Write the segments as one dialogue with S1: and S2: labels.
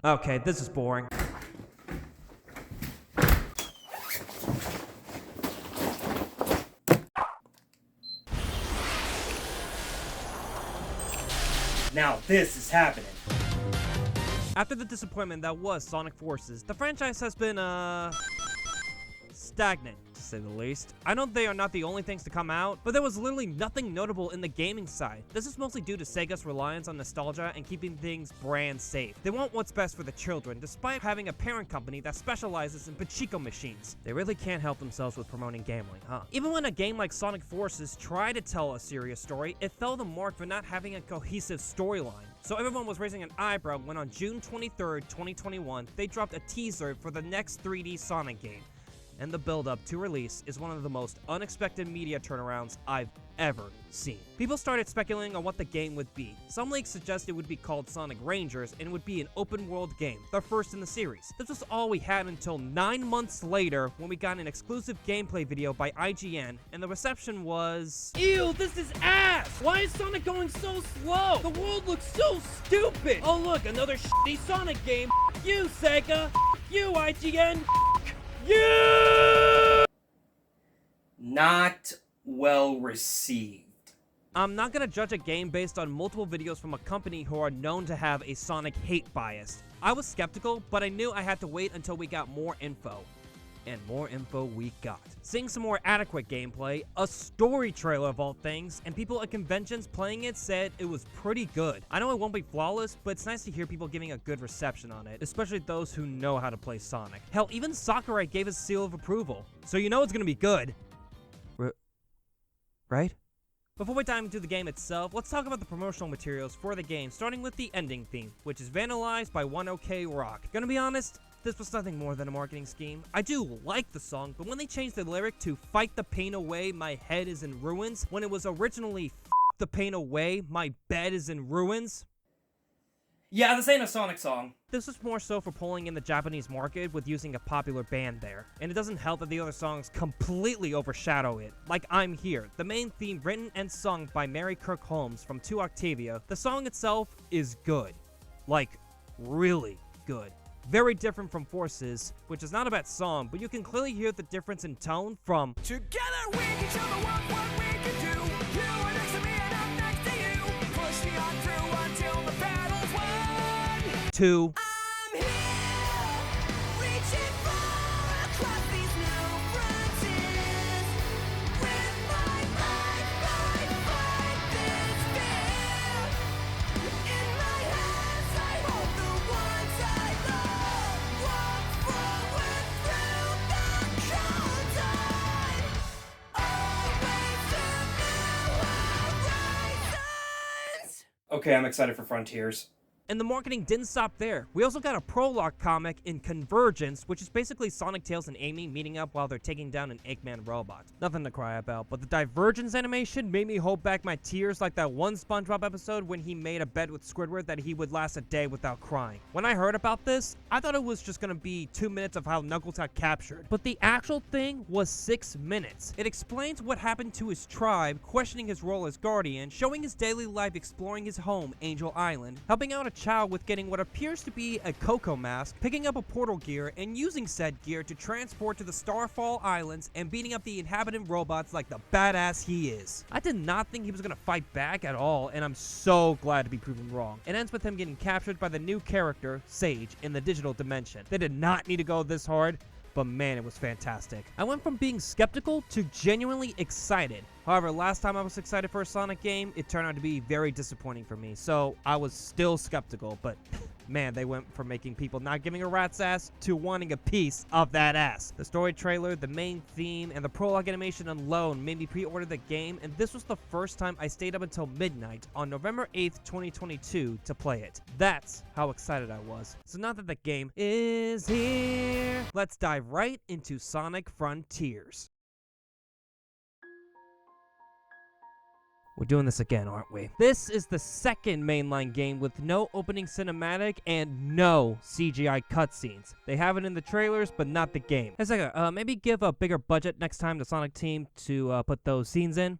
S1: Okay, this is boring.
S2: Now this is happening.
S1: After the disappointment that was Sonic Forces, the franchise has been, stagnant, to say the least. I know they are not the only things to come out, but there was literally nothing notable in the gaming side. This is mostly due to Sega's reliance on nostalgia and keeping things brand safe. They want what's best for the children, despite having a parent company that specializes in pachinko machines. They really can't help themselves with promoting gambling, huh? Even when a game like Sonic Forces tried to tell a serious story, it fell the mark for not having a cohesive storyline. So everyone was raising an eyebrow when on June 23rd, 2021, they dropped a teaser for the next 3D Sonic game. And the build-up to release is one of the most unexpected media turnarounds I've ever seen. People started speculating on what the game would be. Some leaks suggest it would be called Sonic Rangers and would be an open-world game, the first in the series. This was all we had until 9 months later when we got an exclusive gameplay video by IGN, and the reception was... Ew, this is ass! Why is Sonic going so slow? The world looks so stupid! Oh look, another shitty Sonic game! F you, Sega! F you, IGN! You!
S2: Not well received.
S1: I'm not gonna judge a game based on multiple videos from a company who are known to have a Sonic hate bias. I was skeptical, but I knew I had to wait until we got more info. And more info we got. Seeing some more adequate gameplay, a story trailer of all things, and people at conventions playing it said it was pretty good. I know it won't be flawless, but it's nice to hear people giving a good reception on it, especially those who know how to play Sonic. Hell, even Sakurai gave his seal of approval, so you know it's gonna be good. Right? Before we dive into the game itself, let's talk about the promotional materials for the game, starting with the ending theme, which is vandalized by 1OK Rock. Gonna be honest, this was nothing more than a marketing scheme. I do like the song, but when they changed the lyric to "Fight the pain away, my head is in ruins," when it was originally "F the pain away, my bed is in ruins."
S2: Yeah, this ain't a Sonic song.
S1: This was more so for pulling in the Japanese market with using a popular band there. And it doesn't help that the other songs completely overshadow it. Like I'm Here, the main theme written and sung by Mary Kirk Holmes from 2 Octavia. The song itself is good. Like, really good. Very different from Forces, which is not a bad song, but you can clearly hear the difference in tone from
S3: Together we can show the world what we can do. You are next to me and I'm next to you. Push me on through until the battle's won.
S1: to
S3: I'm here, reaching far across these new frontiers. With my life, I fight this fear. In my hands, I hold the ones I love. Walk forward through the cold tide. Always to new horizons.
S2: Okay, I'm excited for Frontiers.
S1: And the marketing didn't stop there. We also got a prologue comic in Convergence, which is basically Sonic, Tails, and Amy meeting up while they're taking down an Eggman robot. Nothing to cry about, but the Divergence animation made me hold back my tears like that one SpongeBob episode when he made a bet with Squidward that he would last a day without crying. When I heard about this, I thought it was just gonna be 2 minutes of how Knuckles got captured. But the actual thing was 6 minutes. It explains what happened to his tribe, questioning his role as Guardian, showing his daily life exploring his home, Angel Island, helping out a child with getting what appears to be a Coco mask, picking up a portal gear, and using said gear to transport to the Starfall Islands and beating up the inhabitant robots like the badass he is. I did not think he was gonna fight back at all, and I'm so glad to be proven wrong. It ends with him getting captured by the new character, Sage, in the digital dimension. They did not need to go this hard, but man, it was fantastic. I went from being skeptical to genuinely excited. However, last time I was excited for a Sonic game, it turned out to be very disappointing for me, so I was still skeptical, but man, they went from making people not giving a rat's ass to wanting a piece of that ass. The story trailer, the main theme, and the prologue animation alone made me pre-order the game, and this was the first time I stayed up until midnight on November 8th, 2022 to play it. That's how excited I was. So now that the game is here, let's dive right into Sonic Frontiers. We're doing this again, aren't we? This is the second mainline game with no opening cinematic and no CGI cutscenes. They have it in the trailers, but not the game. Hey, Sega, maybe give a bigger budget next time to Sonic team to put those scenes in.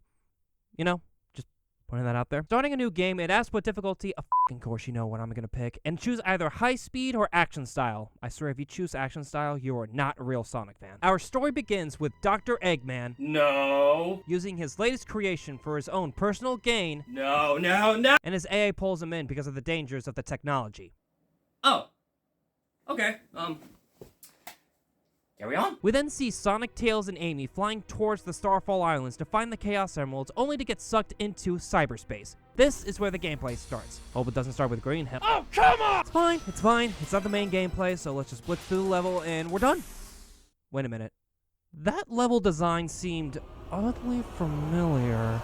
S1: You know, just Putting that out there. Starting a new game, it asks what difficulty. Of course you know what I'm gonna pick. And choose either high speed or action style. I swear if you choose action style, you are not a real Sonic fan. Our story begins with Dr. Eggman
S2: No.
S1: using his latest creation for his own personal gain,
S2: No.
S1: and his AA pulls him in because of the dangers of the technology.
S2: Oh. Okay. Carry on.
S1: We then see Sonic, Tails, and Amy flying towards the Starfall Islands to find the Chaos Emeralds, only to get sucked into cyberspace. This is where the gameplay starts. Hope it doesn't start with green. Oh, come on! It's fine, it's fine. It's not the main gameplay, so let's just blitz through the level and we're done. Wait a minute. That level design seemed oddly familiar.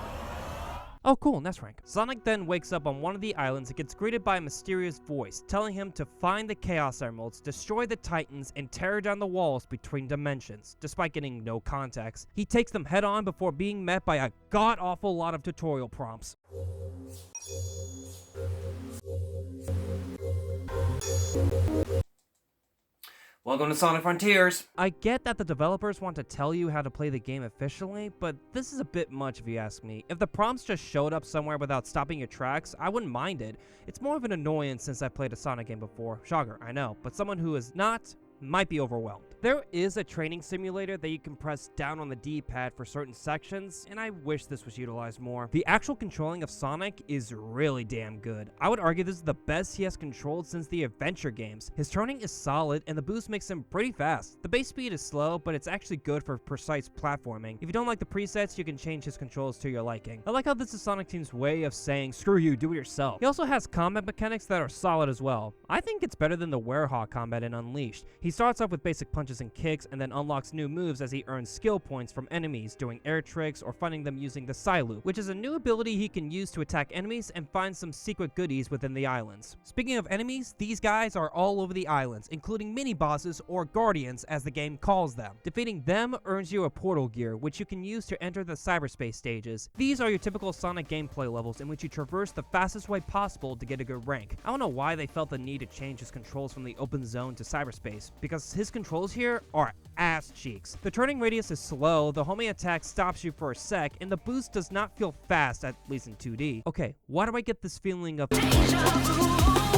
S1: Oh cool, that's rank. Sonic then wakes up on one of the islands and gets greeted by a mysterious voice telling him to find the Chaos Emeralds, destroy the Titans, and tear down the walls between dimensions. Despite getting no context, he takes them head on before being met by a god-awful lot of tutorial prompts.
S2: Welcome to Sonic Frontiers.
S1: I get that the developers want to tell you how to play the game efficiently, but this is a bit much if you ask me. If the prompts just showed up somewhere without stopping your tracks, I wouldn't mind it. It's more of an annoyance since I've played a Sonic game before. Shocker, I know, but someone who is not might be overwhelmed. There is a training simulator that you can press down on the D-pad for certain sections, and I wish this was utilized more. The actual controlling of Sonic is really damn good. I would argue this is the best he has controlled since the adventure games. His turning is solid, and the boost makes him pretty fast. The base speed is slow, but it's actually good for precise platforming. If you don't like the presets, you can change his controls to your liking. I like how this is Sonic Team's way of saying, screw you, do it yourself. He also has combat mechanics that are solid as well. I think it's better than the Werehog combat in Unleashed. He starts off with basic punches and kicks, and then unlocks new moves as he earns skill points from enemies doing air tricks or finding them using the Psy-Loop, which is a new ability he can use to attack enemies and find some secret goodies within the islands. Speaking of enemies, these guys are all over the islands, including mini-bosses or guardians as the game calls them. Defeating them earns you a portal gear, which you can use to enter the cyberspace stages. These are your typical Sonic gameplay levels in which you traverse the fastest way possible to get a good rank. I don't know why they felt the need to change his controls from the open zone to cyberspace, because his controls here are ass cheeks. The turning radius is slow, the homing attack stops you for a sec, and the boost does not feel fast, at least in 2D. Okay, why do I get this feeling of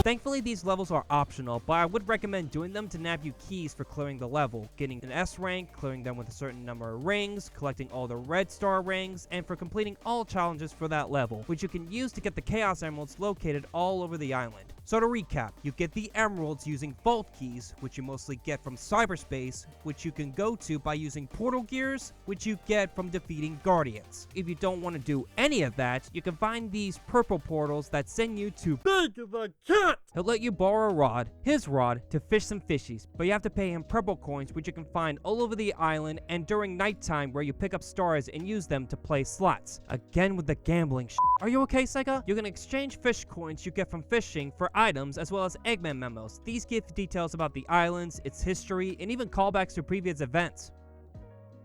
S1: Thankfully, these levels are optional, but I would recommend doing them to nab you keys for clearing the level, getting an S rank, clearing them with a certain number of rings, collecting all the red star rings, and for completing all challenges for that level, which you can use to get the Chaos Emeralds located all over the island. So to recap, you get the emeralds using vault keys, which you mostly get from cyberspace, which you can go to by using portal gears, which you get from defeating guardians. If you don't want to do any of that, you can find these purple portals that send you to Big of a Cat. He'll let you borrow a rod, his rod, to fish some fishies, but you have to pay him purple coins, which you can find all over the island and during nighttime, where you pick up stars and use them to play slots. Again with the gambling shit. Are you okay, Sega? You can exchange fish coins you get from fishing for items, as well as Eggman memos. These give details about the islands, its history, and even callbacks to previous events.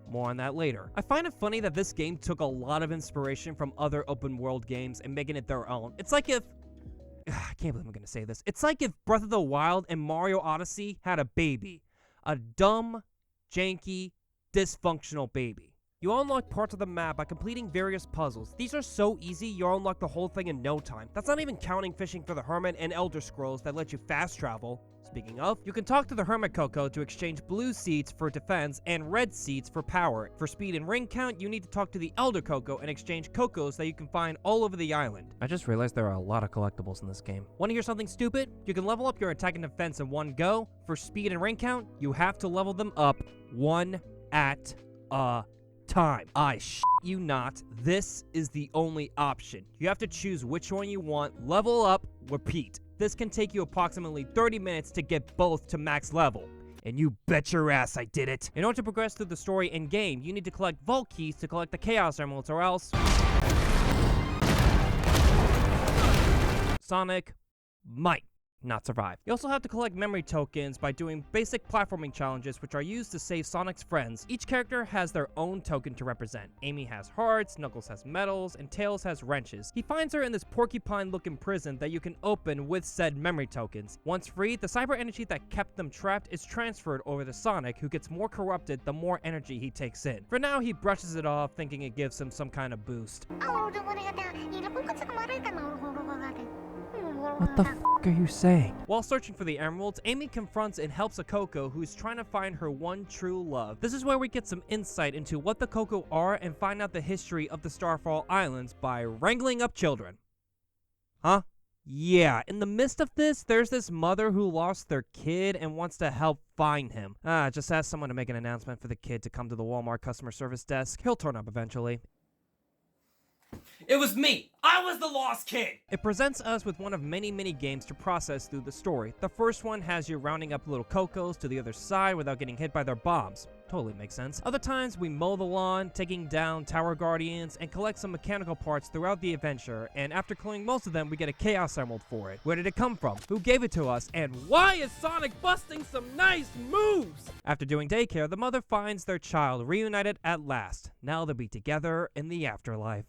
S1: More on that later. I find it funny that this game took a lot of inspiration from other open world games and making it their own. It's like if I can't believe I'm gonna say this. It's like if Breath of the Wild and Mario Odyssey had a baby. A dumb, janky, dysfunctional baby. You unlock parts of the map by completing various puzzles. These are so easy, you'll unlock the whole thing in no time. That's not even counting fishing for the Hermit and Elder Scrolls that let you fast travel. Speaking of, you can talk to the Hermit Coco to exchange blue seeds for defense and red seeds for power. For speed and ring count, you need to talk to the Elder Coco and exchange Cocos that you can find all over the island. I just realized there are a lot of collectibles in this game. Want to hear something stupid? You can level up your attack and defense in one go. For speed and ring count, you have to level them up one at a time. I you not. This is the only option. You have to choose which one you want, level up, repeat. This can take you approximately 30 minutes to get both to max level. And you bet your ass I did it. In order to progress through the story in game, you need to collect vault keys to collect the Chaos Emeralds, or else Sonic might not survive. You also have to collect memory tokens by doing basic platforming challenges, which are used to save Sonic's friends. Each character has their own token to represent. Amy has hearts, Knuckles has medals, and Tails has wrenches. He finds her in this porcupine-looking prison that you can open with said memory tokens. Once freed, the cyber energy that kept them trapped is transferred over to Sonic, who gets more corrupted the more energy he takes in. For now, he brushes it off, thinking it gives him some kind of boost. What the f are you saying? While searching for the emeralds, Amy confronts and helps a Coco who's trying to find her one true love. This is where we get some insight into what the Coco are and find out the history of the Starfall Islands by wrangling up children. Huh? Yeah, in the midst of this, there's this mother who lost their kid and wants to help find him. Just ask someone to make an announcement for the kid to come to the Walmart customer service desk. He'll turn up eventually.
S2: It was me! I was the lost kid!
S1: It presents us with one of many games to process through the story. The first one has you rounding up little Cocos to the other side without getting hit by their bombs. Totally makes sense. Other times, we mow the lawn, taking down tower guardians, and collect some mechanical parts throughout the adventure, and after clearing most of them, we get a Chaos Emerald for it. Where did it come from? Who gave it to us? And why is Sonic busting some nice moves? After doing daycare, the mother finds their child reunited at last. Now they'll be together in the afterlife.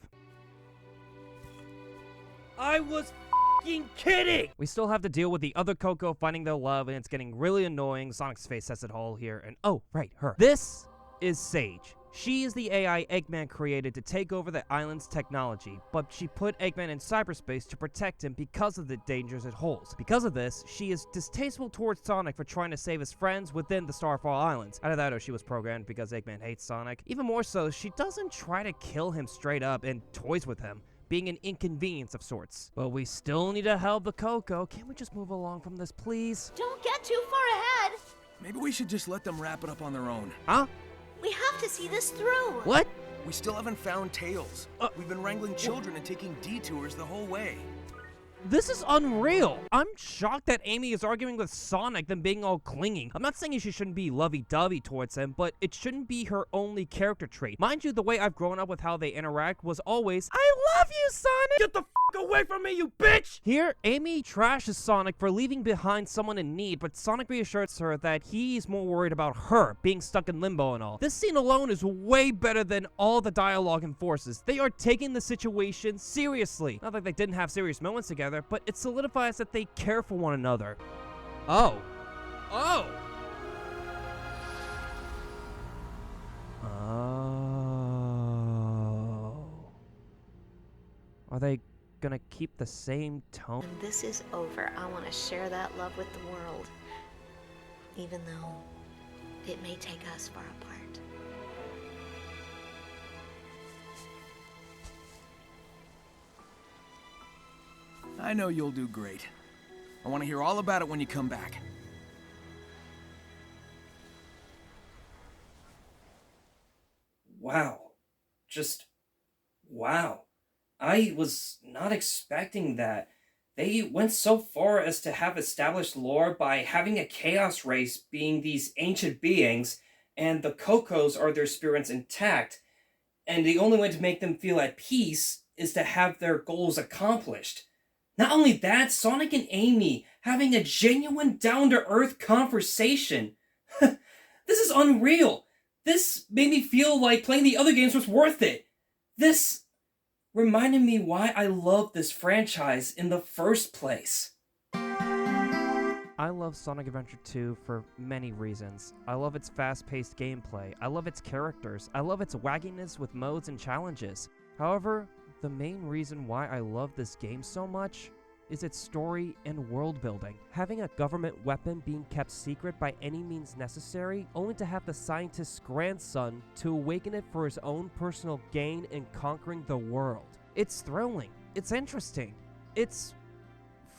S1: I was f***ing kidding! We still have to deal with the other Coco finding their love, and it's getting really annoying. Sonic's face says it all here, and oh, right, her. This is Sage. She is the AI Eggman created to take over the island's technology, but she put Eggman in cyberspace to protect him because of the dangers it holds. Because of this, she is distasteful towards Sonic for trying to save his friends within the Starfall Islands. Either that or she was programmed because Eggman hates Sonic. Even more so, she doesn't try to kill him straight up and toys with him, being an inconvenience of sorts. But we still need to help the Coco. Can't we just move along from this, please?
S4: Don't get too far ahead.
S5: Maybe we should just let them wrap it up on their own.
S1: Huh?
S4: We have to see this through.
S1: What?
S5: We still haven't found Tails. We've been wrangling children and taking detours the whole way.
S1: This is unreal. I'm shocked that Amy is arguing with Sonic than being all clingy. I'm not saying she shouldn't be lovey-dovey towards him, but it shouldn't be her only character trait. Mind you, the way I've grown up with how they interact was always, I love you, Sonic! Get the f*** away from me, you bitch! Here, Amy trashes Sonic for leaving behind someone in need, but Sonic reassures her that he's more worried about her being stuck in limbo and all. This scene alone is way better than all the dialogue and forces. They are taking the situation seriously. Not like they didn't have serious moments together, but it solidifies that they care for one another. Oh. Oh! Are they gonna keep the same tone?
S4: When this is over, I want to share that love with the world, even though it may take us far apart.
S5: I know you'll do great. I want to hear all about it when you come back.
S2: Wow. Just wow. I was not expecting that. They went so far as to have established lore by having a chaos race being these ancient beings, and the Cocos are their spirits intact, and the only way to make them feel at peace is to have their goals accomplished. Not only that, Sonic and Amy having a genuine down-to-earth conversation. This is unreal. This made me feel like playing the other games was worth it. This reminded me why I love this franchise in the first place.
S1: I love Sonic Adventure 2 for many reasons. I love its fast-paced gameplay. I love its characters. I love its wagginess with modes and challenges. However, the main reason why I love this game so much is its story and world building. Having a government weapon being kept secret by any means necessary, only to have the scientist's grandson to awaken it for his own personal gain in conquering the world. It's thrilling. It's interesting. It's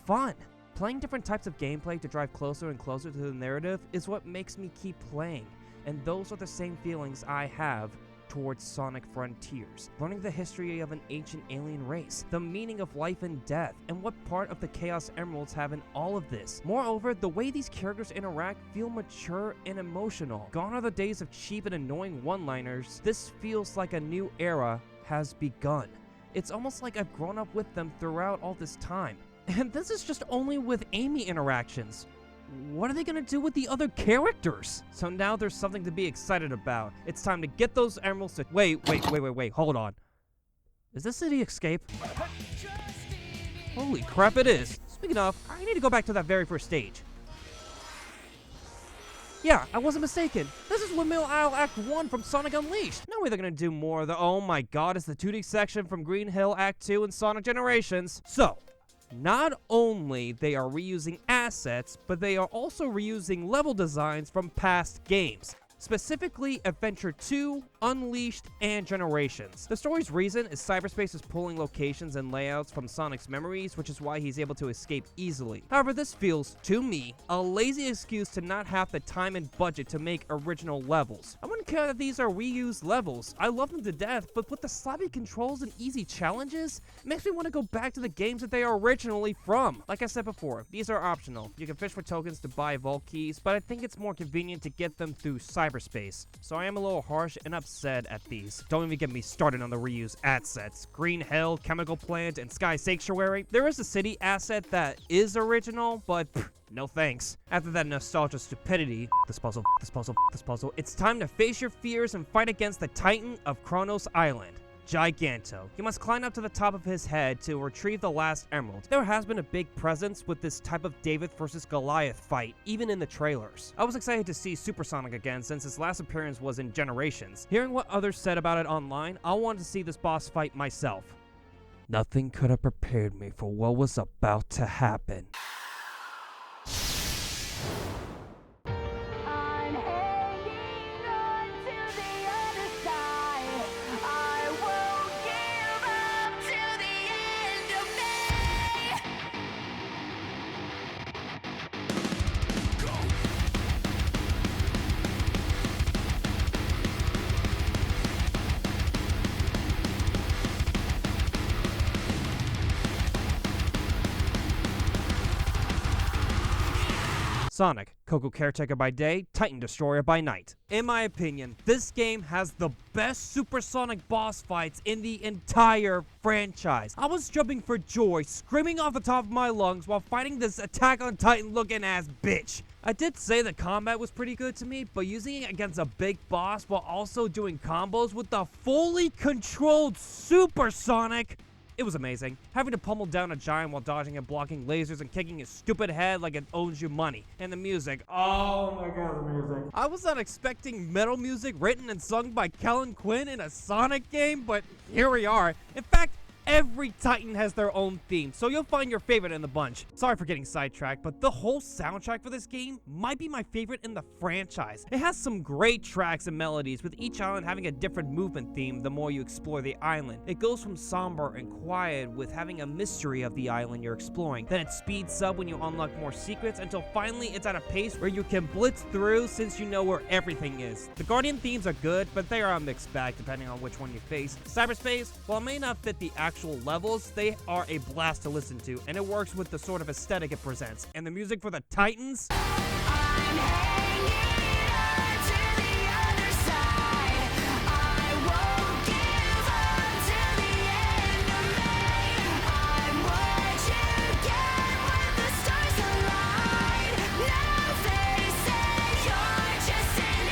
S1: fun. Playing different types of gameplay to drive closer and closer to the narrative is what makes me keep playing, and those are the same feelings I have towards Sonic Frontiers. Learning the history of an ancient alien race, the meaning of life and death, and what part of the Chaos Emeralds have in all of this. Moreover, the way these characters interact feel mature and emotional. Gone are the days of cheap and annoying one-liners. This feels like a new era has begun. It's almost like I've grown up with them throughout all this time. And this is just only with Amy interactions. What are they gonna do with the other characters? So now there's something to be excited about. It's time to get those emeralds to— Wait, hold on. Is this City Escape? Holy crap, it is. Speaking of, I need to go back to that very first stage. Yeah, I wasn't mistaken. This is Windmill Isle Act 1 from Sonic Unleashed. No way they're gonna do more of the— oh my god, it's the 2D section from Green Hill Act 2 in Sonic Generations. So, not only they are reusing assets, but they are also reusing level designs from past games. Specifically, Adventure 2, Unleashed, and Generations. The story's reason is cyberspace is pulling locations and layouts from Sonic's memories, which is why he's able to escape easily. However, this feels, to me, a lazy excuse to not have the time and budget to make original levels. I wouldn't care that these are reused levels. I love them to death, but with the sloppy controls and easy challenges, it makes me want to go back to the games that they are originally from. Like I said before, these are optional. You can fish for tokens to buy vault keys, but I think it's more convenient to get them through cyberspace. So I am a little harsh and upset at these. Don't even get me started on the reused assets. Green Hill, Chemical Plant, and Sky Sanctuary. There is a city asset that is original, but no thanks. After that nostalgia stupidity, this puzzle, it's time to face your fears and fight against the Titan of Kronos Island, Giganto. You must climb up to the top of his head to retrieve the last emerald. There has been a big presence with this type of David versus Goliath fight, even in the trailers. I was excited to see Super Sonic again since his last appearance was in Generations. Hearing what others said about it online, I wanted to see this boss fight myself. Nothing could have prepared me for what was about to happen.
S3: I'm hanging on to the other side. I won't give up to the end of me.
S1: Sonic, Coco Caretaker by day, Titan Destroyer by night. In my opinion, this game has the best supersonic boss fights in the entire franchise. I was jumping for joy, screaming off the top of my lungs while fighting this Attack on Titan looking ass bitch. I did say the combat was pretty good to me, but using it against a big boss while also doing combos with the fully controlled Supersonic, it was amazing. Having to pummel down a giant while dodging and blocking lasers and kicking his stupid head like it owes you money. And the music. Oh my god, the music. I was not expecting metal music written and sung by Kellen Quinn in a Sonic game, but here we are. In fact, every Titan has their own theme, so you'll find your favorite in the bunch. Sorry for getting sidetracked, but the whole soundtrack for this game might be my favorite in the franchise. It has some great tracks and melodies, with each island having a different movement theme the more you explore the island. It goes from somber and quiet with having a mystery of the island you're exploring. Then it speeds up when you unlock more secrets until finally it's at a pace where you can blitz through since you know where everything is. The Guardian themes are good, but they are a mixed bag depending on which one you face. Cyberspace, while it may not fit the actual levels, they are a blast to listen to, and it works with the sort of aesthetic it presents. And the music for the Titans?
S3: I'm hanging on to the other side. I won't give up to the end of me. I'm what you get when the stars align. Now face it, you're just an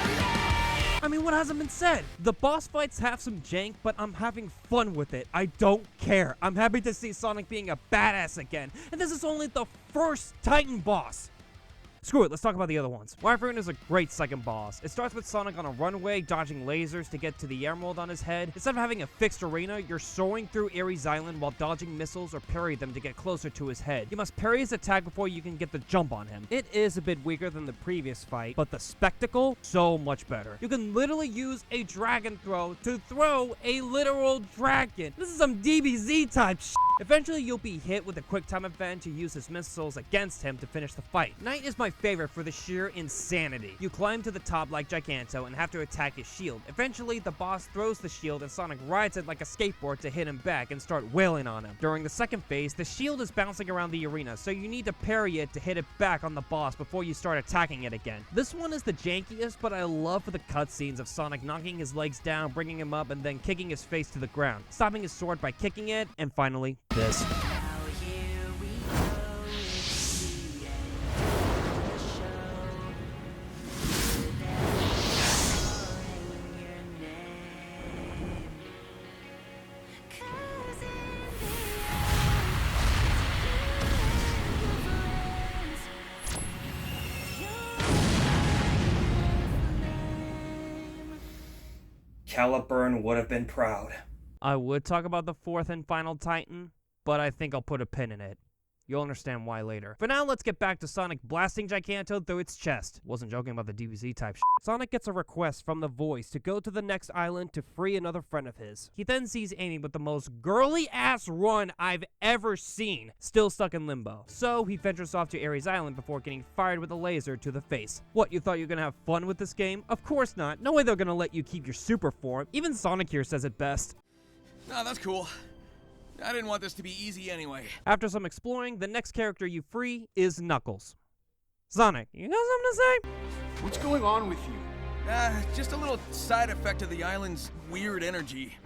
S3: enemy.
S1: I mean, what hasn't been said? The boss fights have some jank, but I'm having fun with it. I don't care. I'm happy to see Sonic being a badass again. And this is only the first Titan boss. Screw it, let's talk about the other ones. Wyvern is a great second boss. It starts with Sonic on a runway, dodging lasers to get to the emerald on his head. Instead of having a fixed arena, you're soaring through Ares Island while dodging missiles or parry them to get closer to his head. You must parry his attack before you can get the jump on him. It is a bit weaker than the previous fight, but the spectacle, so much better. You can literally use a dragon throw to throw a literal dragon. This is some DBZ type shit. Eventually, you'll be hit with a quick time event to use his missiles against him to finish the fight. Knight is my favorite for the sheer insanity. You climb to the top like Giganto and have to attack his shield. Eventually, the boss throws the shield and Sonic rides it like a skateboard to hit him back and start wailing on him. During the second phase, the shield is bouncing around the arena, so you need to parry it to hit it back on the boss before you start attacking it again. This one is the jankiest, but I love for the cutscenes of Sonic knocking his legs down, bringing him up, and then kicking his face to the ground, stopping his sword by kicking it, and finally, this.
S3: Now you
S2: Caliburn would have been proud.
S1: I would talk about the fourth and final Titan, but I think I'll put a pin in it. You'll understand why later. For now, let's get back to Sonic blasting Giganto through its chest. Wasn't joking about the DBZ type shit. Sonic gets a request from the voice to go to the next island to free another friend of his. He then sees Amy with the most girly-ass run I've ever seen, still stuck in limbo. So he ventures off to Ares Island before getting fired with a laser to the face. What, you thought you were gonna have fun with this game? Of course not. No way they're gonna let you keep your super form. Even Sonic here says it best.
S5: Oh, that's cool. I didn't want this to be easy anyway.
S1: After some exploring, the next character you free is Knuckles. Sonic, you got something to say?
S6: What's going on with you?
S5: Just a little side effect of the island's weird energy.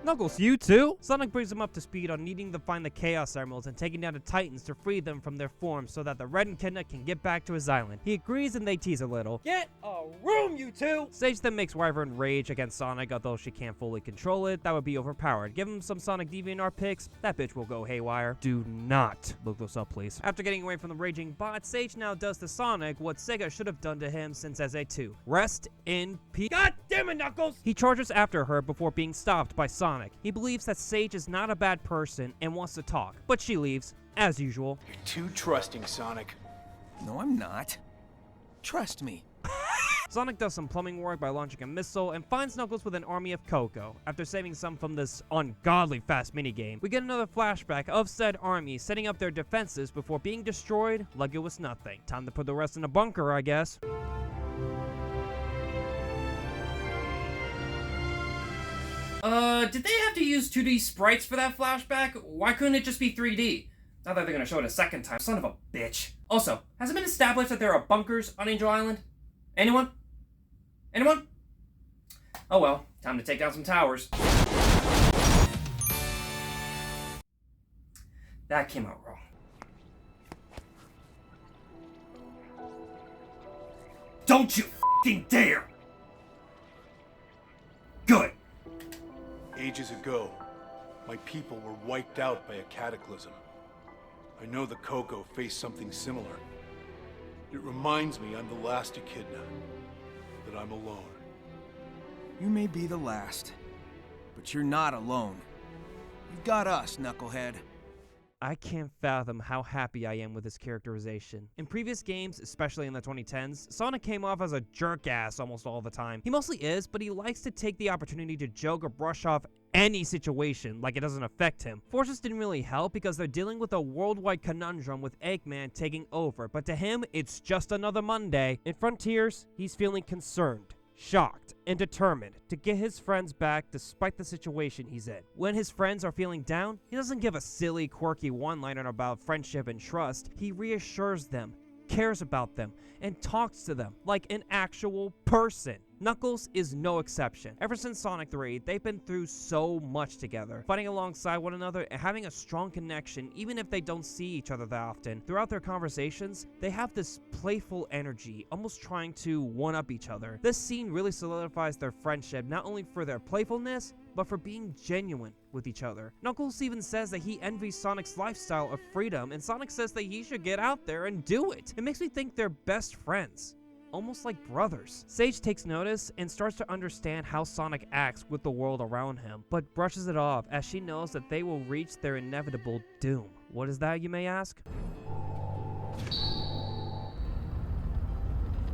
S1: Knuckles, you too? Sonic brings him up to speed on needing to find the Chaos Emeralds and taking down the Titans to free them from their forms so that the Red Echidna can get back to his island. He agrees and they tease a little. Get a room, you two! Sage then makes Wyvern rage against Sonic, although she can't fully control it. That would be overpowered. Give him some Sonic DeviantArt picks, that bitch will go haywire. Do not look those up, please. After getting away from the raging bot, Sage now does to Sonic what Sega should have done to him since SA2. Rest in peace. God damn it, Knuckles! He charges after her before being stopped by Sonic. He believes that Sage is not a bad person and wants to talk, but she leaves, as usual.
S6: You're too trusting, Sonic.
S5: No, I'm not. Trust me.
S1: Sonic does some plumbing work by launching a missile and finds Knuckles with an army of Coco. After saving some from this ungodly fast minigame, we get another flashback of said army setting up their defenses before being destroyed like it was nothing. Time to put the rest in a bunker, I guess.
S2: Did they have to use 2D sprites for that flashback? Why couldn't it just be 3D? Not that they're gonna show it a second time. Son of a bitch. Also, has it been established that there are bunkers on Angel Island? Anyone? Anyone? Oh well, time to take down some towers. That came out wrong. Don't you f***ing dare! Good.
S6: Ages ago, my people were wiped out by a cataclysm. I know the Coco faced something similar. It reminds me I'm the last Echidna, that I'm alone.
S5: You may be the last, but you're not alone. You've got us, Knucklehead.
S1: I can't fathom how happy I am with his characterization. In previous games, especially in the 2010s, Sonic came off as a jerk-ass almost all the time. He mostly is, but he likes to take the opportunity to joke or brush off any situation like it doesn't affect him. Forces didn't really help because they're dealing with a worldwide conundrum with Eggman taking over, but to him, it's just another Monday. In Frontiers, he's feeling concerned, shocked, and determined to get his friends back despite the situation he's in. When his friends are feeling down, he doesn't give a silly, quirky one-liner about friendship and trust. He reassures them, cares about them, and talks to them like an actual person. Knuckles is no exception. Ever since Sonic 3, they've been through so much together, fighting alongside one another and having a strong connection even if they don't see each other that often. Throughout their conversations, they have this playful energy, almost trying to one-up each other. This scene really solidifies their friendship, not only for their playfulness, but for being genuine with each other. Knuckles even says that he envies Sonic's lifestyle of freedom, and Sonic says that he should get out there and do it. It makes me think they're best friends. Almost like brothers. Sage takes notice and starts to understand how Sonic acts with the world around him, but brushes it off as she knows that they will reach their inevitable doom. What is that, you may ask?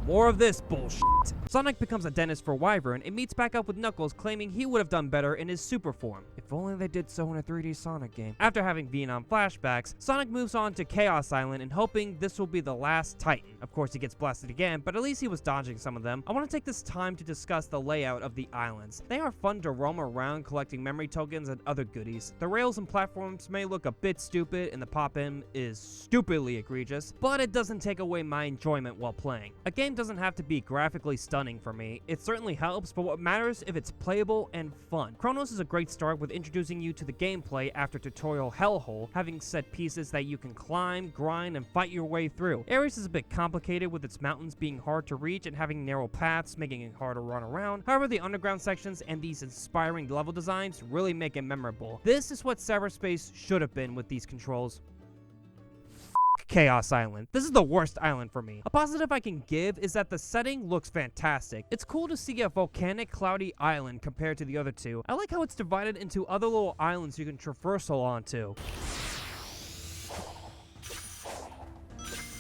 S1: More of this bullshit. Sonic becomes a dentist for Wyvern and meets back up with Knuckles, claiming he would have done better in his super form. If only they did so in a 3D Sonic game. After having Vietnam flashbacks, Sonic moves on to Chaos Island and hoping this will be the last Titan. Of course, he gets blasted again, but at least he was dodging some of them. I want to take this time to discuss the layout of the islands. They are fun to roam around collecting memory tokens and other goodies. The rails and platforms may look a bit stupid and the pop-in is stupidly egregious, but it doesn't take away my enjoyment while playing. A game doesn't have to be graphically stunning for me. It certainly helps, but what matters if it's playable and fun. Kronos is a great start with introducing you to the gameplay after tutorial hellhole, having set pieces that you can climb, grind, and fight your way through. Ares is a bit complicated with its mountains being hard to reach and having narrow paths, making it hard to run around. However, the underground sections and these inspiring level designs really make it memorable. This is what cyberspace should have been with these controls. Chaos Island. This is the worst island for me. A positive I can give is that the setting looks fantastic. It's cool to see a volcanic, cloudy island compared to the other two. I like how it's divided into other little islands you can traversal onto.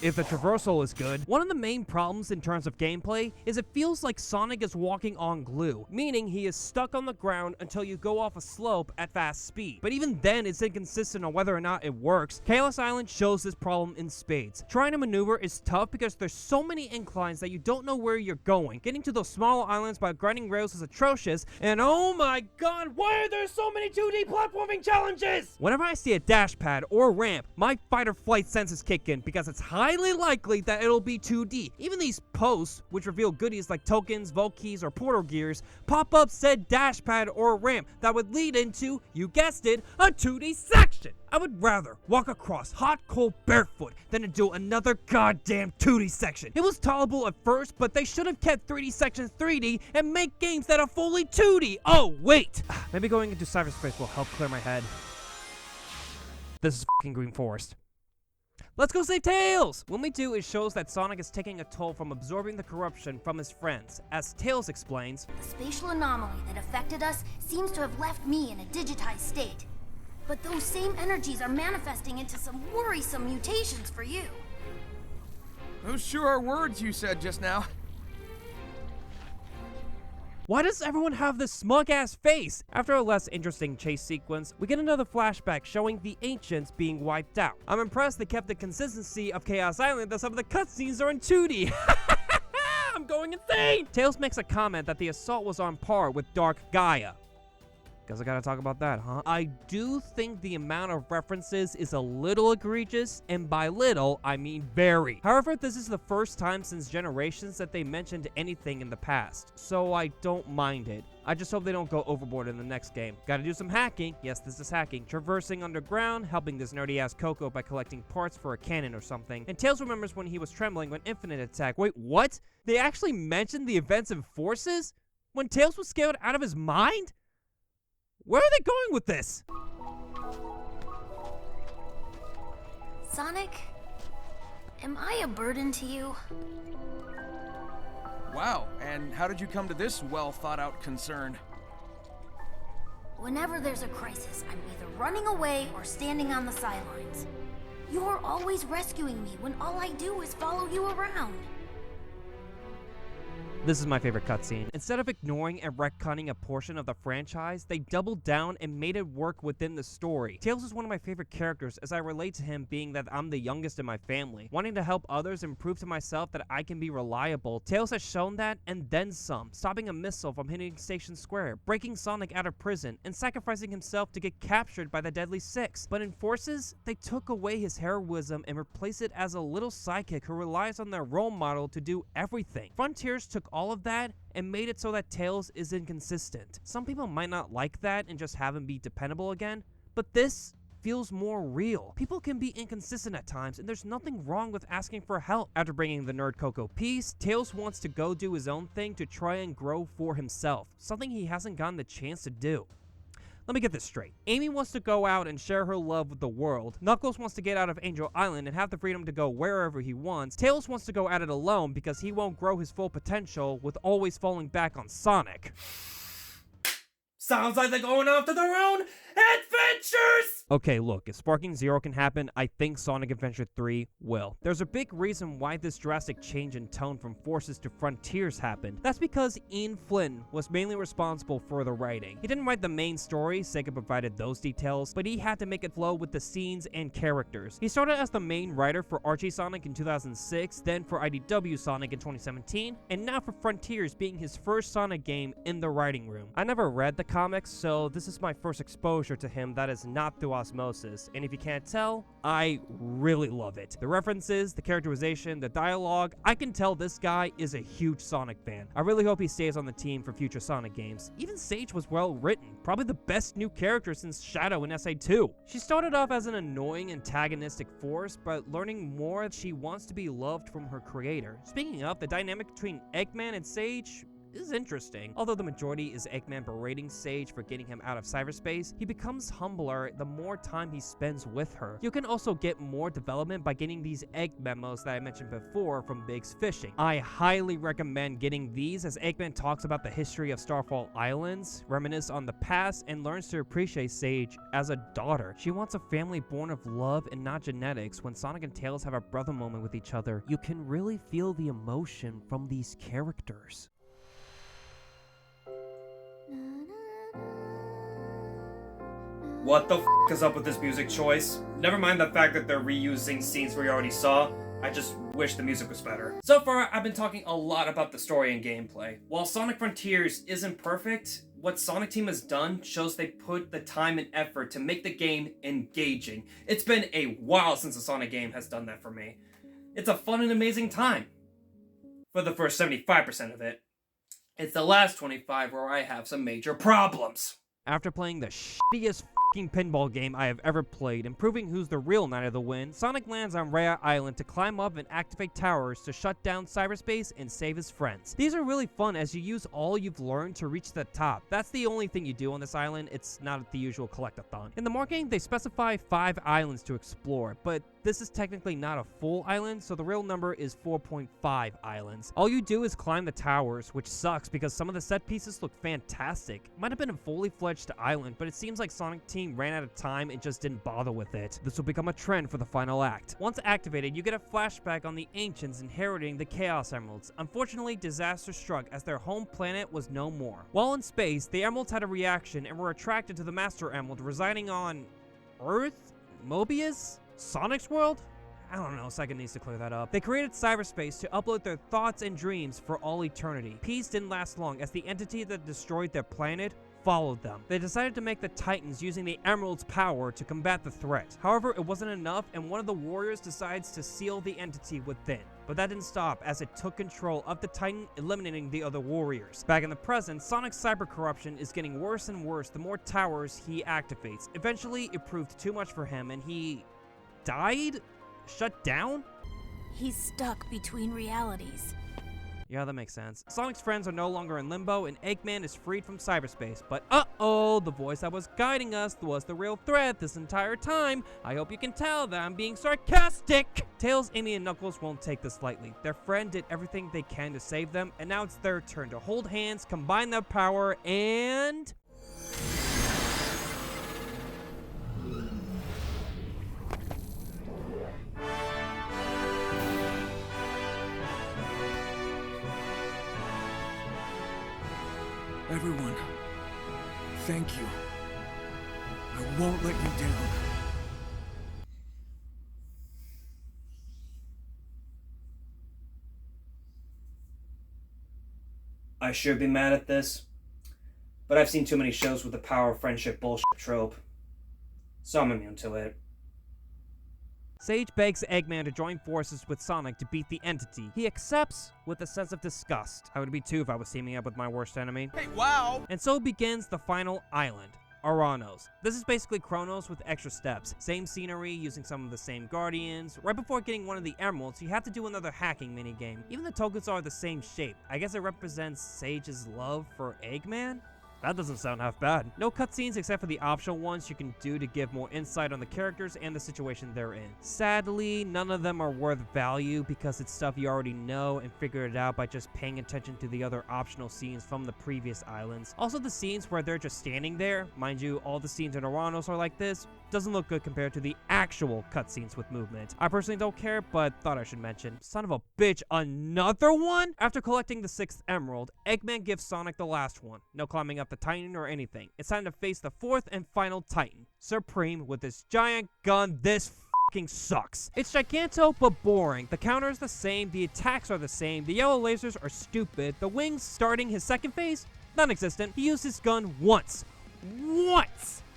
S1: If the traversal is good. One of the main problems in terms of gameplay is it feels like Sonic is walking on glue, meaning he is stuck on the ground until you go off a slope at fast speed. But even then, it's inconsistent on whether or not it works. Chaos Island shows this problem in spades. Trying to maneuver is tough because there's so many inclines that you don't know where you're going. Getting to those small islands by grinding rails is atrocious, and oh my god, why are there so many 2D platforming challenges? Whenever I see a dash pad or ramp, my fight or flight senses kick in because it's highly likely that it'll be 2D. Even these posts, which reveal goodies like tokens, vault keys, or portal gears, pop up said dash pad or ramp that would lead into, you guessed it, a 2D section. I would rather walk across hot coal barefoot than to do another goddamn 2D section. It was tolerable at first, but they should have kept 3D sections 3D and make games that are fully 2D. Oh, wait. Maybe going into cyberspace will help clear my head. This is fucking Green Forest. Let's go save Tails! When we do, it shows that Sonic is taking a toll from absorbing the corruption from his friends. As Tails explains,
S7: The spatial anomaly that affected us seems to have left me in a digitized state. But those same energies are manifesting into some worrisome mutations for you.
S5: Those sure are words you said just now.
S1: why does everyone have this smug-ass face? After a less interesting chase sequence, we get another flashback showing the Ancients being wiped out. I'm impressed they kept the consistency of Chaos Island, that some of the cutscenes are in 2D. I'm going insane! Tails makes a comment that the assault was on par with Dark Gaia. Guess I gotta talk about that, huh? I do think the amount of references is a little egregious, and by little, I mean very. However, this is the first time since Generations that they mentioned anything in the past, so I don't mind it. I just hope they don't go overboard in the next game. Gotta do some hacking. Yes, this is hacking. Traversing underground, helping this nerdy-ass Coco by collecting parts for a cannon or something. And Tails remembers when he was trembling when Infinite attacked. Wait, what? They actually mentioned the events and forces? When Tails was scared out of his mind? Where are they going with this?
S7: Sonic, am I a burden to you?
S5: Wow, and how did you come to this well-thought-out concern?
S7: Whenever there's a crisis, I'm either running away or standing on the sidelines. You're always rescuing me when all I do is follow you around.
S1: This is my favorite cutscene. Instead of ignoring and retconning a portion of the franchise, they doubled down and made it work within the story. Tails is one of my favorite characters as I relate to him being that I'm the youngest in my family. Wanting to help others and prove to myself that I can be reliable, Tails has shown that and then some, stopping a missile from hitting Station Square, breaking Sonic out of prison, and sacrificing himself to get captured by the Deadly Six. But in Forces, they took away his heroism and replaced it as a little sidekick who relies on their role model to do everything. Frontiers took all of that and made it so that Tails is inconsistent. Some people might not like that and just have him be dependable again, but this feels more real. People can be inconsistent at times, and there's nothing wrong with asking for help. After bringing the Nerd Coco peace, Tails wants to go do his own thing to try and grow for himself, something he hasn't gotten the chance to do. Let me get this straight. Amy wants to go out and share her love with the world. Knuckles wants to get out of Angel Island and have the freedom to go wherever he wants. Tails wants to go at it alone because he won't grow his full potential with always falling back on Sonic.
S2: Sounds like they're going off to their own adventures!
S1: Okay, look, if Sparking Zero can happen, I think Sonic Adventure 3 will. There's a big reason why this drastic change in tone from Forces to Frontiers happened. That's because Ian Flynn was mainly responsible for the writing. He didn't write the main story, Sega provided those details, but he had to make it flow with the scenes and characters. He started as the main writer for Archie Sonic in 2006, then for IDW Sonic in 2017, and now for Frontiers being his first Sonic game in the writing room. I never read the comics, so this is my first exposure to him that is not through osmosis, and if you can't tell, I really love it. The references, the characterization, the dialogue, I can tell this guy is a huge Sonic fan. I really hope he stays on the team for future Sonic games. Even Sage was well written, probably the best new character since Shadow in SA2. She started off as an annoying antagonistic force, but learning more, she wants to be loved from her creator. Speaking of, the dynamic between Eggman and Sage is interesting. Although the majority is Eggman berating Sage for getting him out of cyberspace, he becomes humbler the more time he spends with her. You can also get more development by getting these egg memos that I mentioned before from Big's fishing. I highly recommend getting these, as Eggman talks about the history of Starfall Islands, reminisce on the past, and learns to appreciate Sage as a daughter. She wants a family born of love and not genetics. When Sonic and Tails have a brother moment with each other, you can really feel the emotion from these characters.
S2: What the f is up with this music choice? Never mind the fact that they're reusing scenes we already saw. I just wish the music was better. So far, I've been talking a lot about the story and gameplay. While Sonic Frontiers isn't perfect, what Sonic Team has done shows they put the time and effort to make the game engaging. It's been a while since a Sonic game has done that for me. It's a fun and amazing time. For the first 75% of it. It's the last 25 where I have some major problems.
S1: After playing the shittiest f***ing pinball game I have ever played and proving who's the real Knight of the Wind, Sonic lands on Rhea Island to climb up and activate towers to shut down cyberspace and save his friends. These are really fun as you use all you've learned to reach the top. That's the only thing you do on this island. It's not the usual collectathon. In the marketing, they specify 5 islands to explore, but this is technically not a full island, so the real number is 4.5 islands. All you do is climb the towers, which sucks because some of the set pieces look fantastic. Might have been a fully fledged island, but it seems like Sonic Team ran out of time and just didn't bother with it. This will become a trend for the final act. Once activated, you get a flashback on the Ancients inheriting the Chaos Emeralds. Unfortunately, disaster struck as their home planet was no more. While in space, the Emeralds had a reaction and were attracted to the Master Emerald residing on Earth? Mobius? Sonic's world? I don't know, Second needs to clear that up. They created cyberspace to upload their thoughts and dreams for all eternity. Peace didn't last long as the entity that destroyed their planet followed them. They decided to make the Titans using the Emerald's power to combat the threat. However, it wasn't enough and one of the warriors decides to seal the entity within. But that didn't stop as it took control of the Titan, eliminating the other warriors. Back in the present, Sonic's cyber corruption is getting worse and worse the more towers he activates. Eventually, it proved too much for him and he died? Shut down?
S7: He's stuck between realities.
S1: Yeah, that makes sense. Sonic's friends are no longer in limbo, and Eggman is freed from cyberspace. But uh-oh, the voice that was guiding us was the real threat this entire time. I hope you can tell that I'm being sarcastic. Tails, Amy, and Knuckles won't take this lightly. Their friend did everything they can to save them, and now it's their turn to hold hands, combine their power, and...
S5: Everyone, thank you. I won't let you down.
S2: I should be mad at this, but I've seen too many shows with the power of friendship bullshit trope, so I'm immune to it.
S1: Sage begs Eggman to join forces with Sonic to beat the entity. He accepts with a sense of disgust. I would be too if I was teaming up with my worst enemy.
S5: Hey, wow!
S1: And so begins the final island, Kronos. This is basically Kronos with extra steps. Same scenery, using some of the same guardians. Right before getting one of the emeralds, you have to do another hacking minigame. Even the tokens are the same shape. I guess it represents Sage's love for Eggman? That doesn't sound half bad. No cutscenes except for the optional ones you can do to give more insight on the characters and the situation they're in. Sadly, none of them are worth value because it's stuff you already know and figure it out by just paying attention to the other optional scenes from the previous islands. Also, the scenes where they're just standing there, mind you, all the scenes in Kronos are like this, doesn't look good compared to the actual cutscenes with movement. I personally don't care, but thought I should mention. Son of a bitch, another one? After collecting the 6th emerald, Eggman gives Sonic the last one. No climbing up the Titan or anything. It's time to face the 4th and final Titan, Supreme, with this giant gun. This fucking sucks. It's giganto but boring. The counter is the same, the attacks are the same, the yellow lasers are stupid, the wings starting his second phase, non-existent. He used his gun once.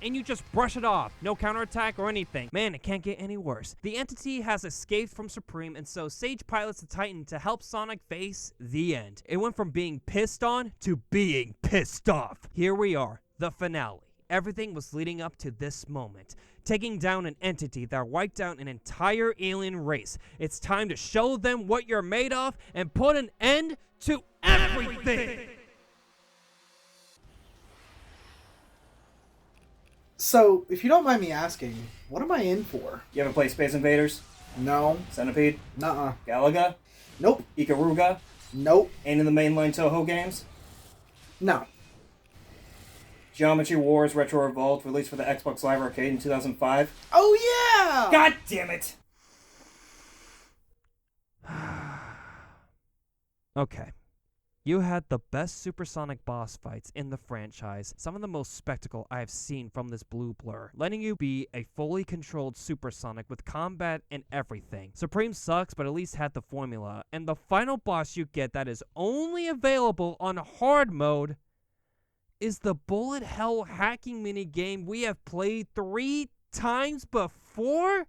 S1: And you just brush it off. No counterattack or anything. Man, it can't get any worse. The entity has escaped from Supreme, and so Sage pilots the Titan to help Sonic face the end. It went from being pissed on to being pissed off. Here we are, the finale. Everything was leading up to this moment. Taking down an entity that wiped out an entire alien race. It's time to show them what you're made of and put an end to everything!
S8: So, if you don't mind me asking, what am I in for?
S2: You ever play Space Invaders?
S8: No.
S2: Centipede?
S8: Nuh-uh.
S2: Galaga?
S8: Nope.
S2: Ikaruga?
S8: Nope.
S2: Ain't in the mainline Toho games?
S8: No.
S2: Geometry Wars Retro Revolt, released for the Xbox Live Arcade in 2005.
S8: Oh, yeah!
S2: God damn it!
S1: Okay. You had the best supersonic boss fights in the franchise, some of the most spectacle I have seen from this blue blur, letting you be a fully controlled supersonic with combat and everything. Supreme sucks, but at least had the formula, and the final boss you get that is only available on hard mode is the bullet hell hacking minigame we have played 3 times before?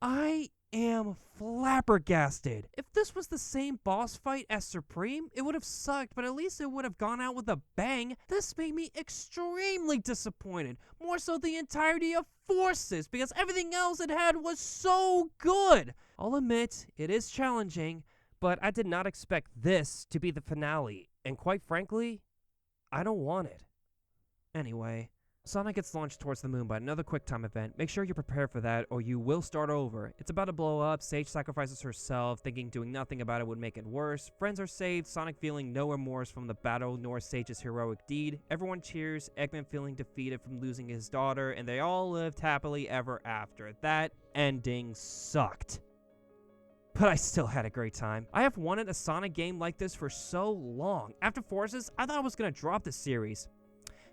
S1: I am flabbergasted. If this was the same boss fight as Supreme, it would have sucked, but at least it would have gone out with a bang. This made me extremely disappointed, more so the entirety of Forces, because everything else it had was so good. I'll admit, it is challenging, but I did not expect this to be the finale, and quite frankly, I don't want it. Anyway, Sonic gets launched towards the moon by another QuickTime event. Make sure you're prepared for that, or you will start over. It's about to blow up. Sage sacrifices herself, thinking doing nothing about it would make it worse. Friends are saved, Sonic feeling no remorse from the battle nor Sage's heroic deed. Everyone cheers, Eggman feeling defeated from losing his daughter, and they all lived happily ever after. That ending sucked. But I still had a great time. I have wanted a Sonic game like this for so long. After Forces, I thought I was going to drop the series.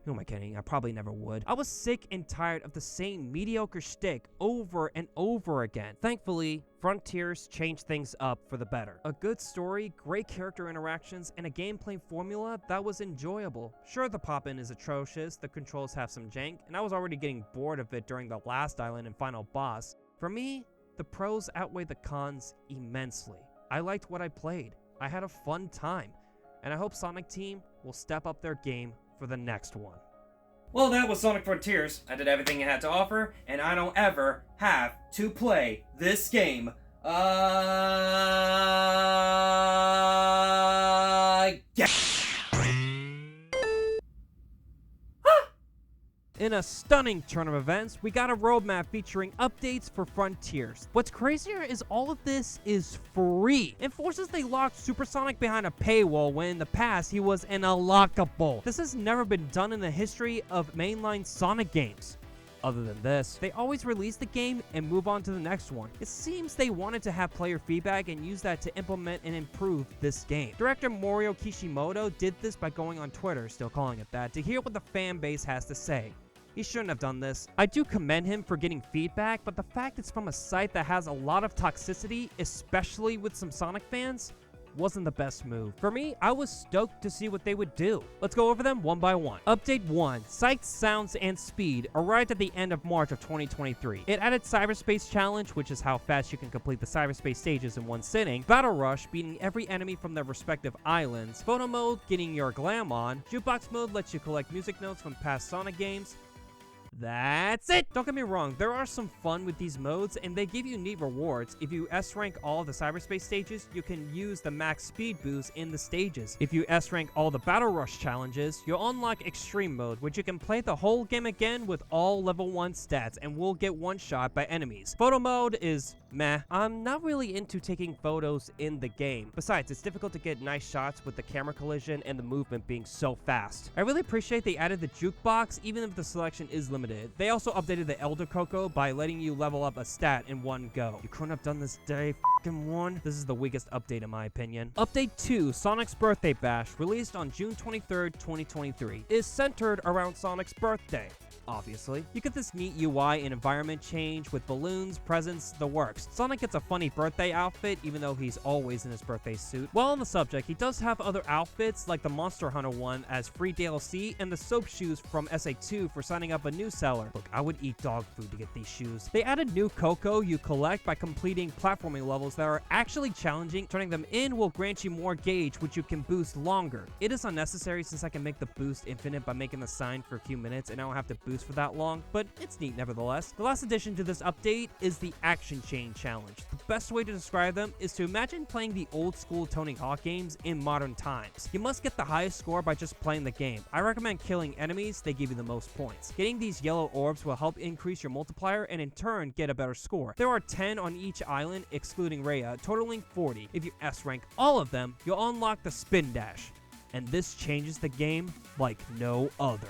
S1: Who am I kidding? I probably never would. I was sick and tired of the same mediocre shtick over and over again. Thankfully, Frontiers changed things up for the better. A good story, great character interactions, and a gameplay formula that was enjoyable. Sure, the pop-in is atrocious, the controls have some jank, and I was already getting bored of it during the last island and final boss. For me, the pros outweigh the cons immensely. I liked what I played. I had a fun time, and I hope Sonic Team will step up their game for the next one.
S2: Well, that was Sonic Frontiers. I did everything it had to offer, and I don't ever have to play this game again.
S1: In a stunning turn of events, we got a roadmap featuring updates for Frontiers. What's crazier is all of this is free. In Forces, they locked Supersonic behind a paywall when in the past he was an unlockable. This has never been done in the history of mainline Sonic games. Other than this, they always release the game and move on to the next one. It seems they wanted to have player feedback and use that to implement and improve this game. Director Morio Kishimoto did this by going on Twitter, still calling it that, to hear what the fan base has to say. He shouldn't have done this. I do commend him for getting feedback, but the fact it's from a site that has a lot of toxicity, especially with some Sonic fans, wasn't the best move. For me, I was stoked to see what they would do. Let's go over them one by one. Update 1, Sights, Sounds, and Speed arrived at the end of March of 2023. It added Cyberspace Challenge, which is how fast you can complete the cyberspace stages in one sitting, Battle Rush, beating every enemy from their respective islands, Photo Mode, getting your glam on, Jukebox Mode lets you collect music notes from past Sonic games. That's it! Don't get me wrong, there are some fun with these modes, and they give you neat rewards. If you S-rank all of the cyberspace stages, you can use the max speed boost in the stages. If you S-rank all the Battle Rush challenges, you'll unlock Extreme Mode, which you can play the whole game again with all level 1 stats, and will get one-shot by enemies. Photo Mode is meh. I'm not really into taking photos in the game. Besides, it's difficult to get nice shots with the camera collision and the movement being so fast. I really appreciate they added the jukebox, even if the selection is limited. They also updated the Elder Coco by letting you level up a stat in one go. You couldn't have done this day one. This is the weakest update in my opinion. Update 2, Sonic's Birthday Bash, released on June 23rd, 2023, is centered around Sonic's birthday. Obviously. You get this neat UI and environment change with balloons, presents, the works. Sonic gets a funny birthday outfit, even though he's always in his birthday suit. While on the subject, he does have other outfits, like the Monster Hunter one as free DLC, and the soap shoes from SA2 for signing up a new seller. Look, I would eat dog food to get these shoes. They added new Coco you collect by completing platforming levels that are actually challenging. Turning them in will grant you more gauge, which you can boost longer. It is unnecessary since I can make the boost infinite by making the sign for a few minutes, and I don't have to boost boost for that long, but it's neat nevertheless. The last addition to this update is the Action Chain Challenge. The best way to describe them is to imagine playing the old school Tony Hawk games in modern times. You must get the highest score by just playing the game. I recommend killing enemies, they give you the most points. Getting these yellow orbs will help increase your multiplier and in turn get a better score. There are 10 on each island, excluding Rhea, totaling 40. If you S-rank all of them, you'll unlock the Spin Dash. And this changes the game like no other.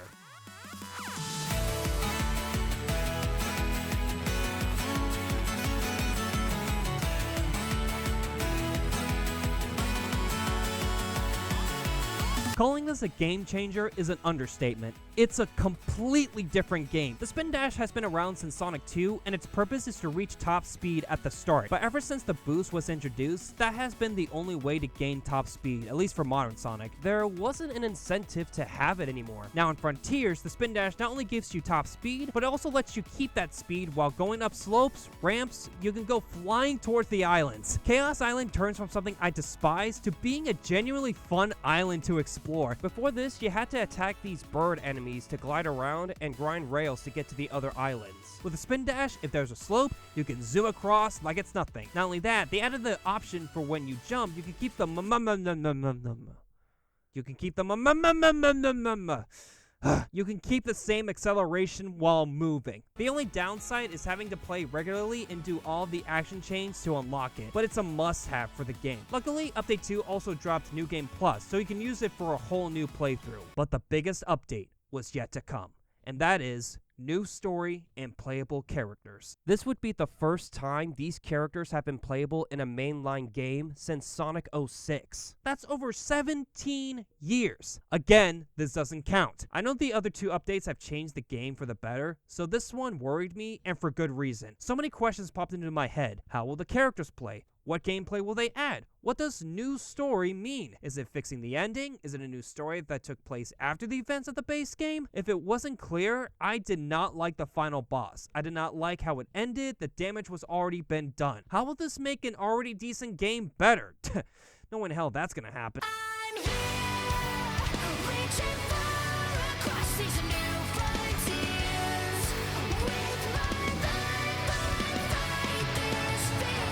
S1: Calling this a game changer is an understatement. It's a completely different game. The Spin Dash has been around since Sonic 2, and its purpose is to reach top speed at the start. But ever since the boost was introduced, that has been the only way to gain top speed, at least for modern Sonic. There wasn't an incentive to have it anymore. Now in Frontiers, the Spin Dash not only gives you top speed, but it also lets you keep that speed while going up slopes, ramps. You can go flying towards the islands. Chaos Island turns from something I despise to being a genuinely fun island to explore. Before this, you had to attack these bird enemies to glide around and grind rails to get to the other islands. With a Spin Dash, if there's a slope, you can zoom across like it's nothing. Not only that, they added the option for when you jump, you can keep the you can keep the same acceleration while moving. The only downside is having to play regularly and do all the action chains to unlock it, but it's a must-have for the game. Luckily, Update 2 also dropped New Game Plus, so you can use it for a whole new playthrough. But the biggest update was yet to come, and that is new story and playable characters. This would be the first time these characters have been playable in a mainline game since Sonic 06. That's over 17 years. Again, this doesn't count. I know the other two updates have changed the game for the better, so this one worried me, and for good reason. So many questions popped into my head. How will the characters play? What gameplay will they add? What does new story mean? Is it fixing the ending? Is it a new story that took place after the events of the base game? If it wasn't clear, I did not like the final boss. I did not like how it ended. The damage was already been done. How will this make an already decent game better? No in hell that's gonna happen.
S3: I'm here, reaching far across these new frontiers. With my life, I fight this fear.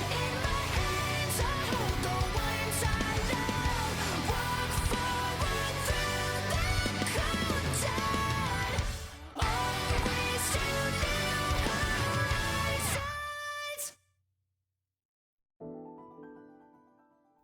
S3: In my hands, I hold the ones I love. Walk forward through the countdown. Always to new horizons.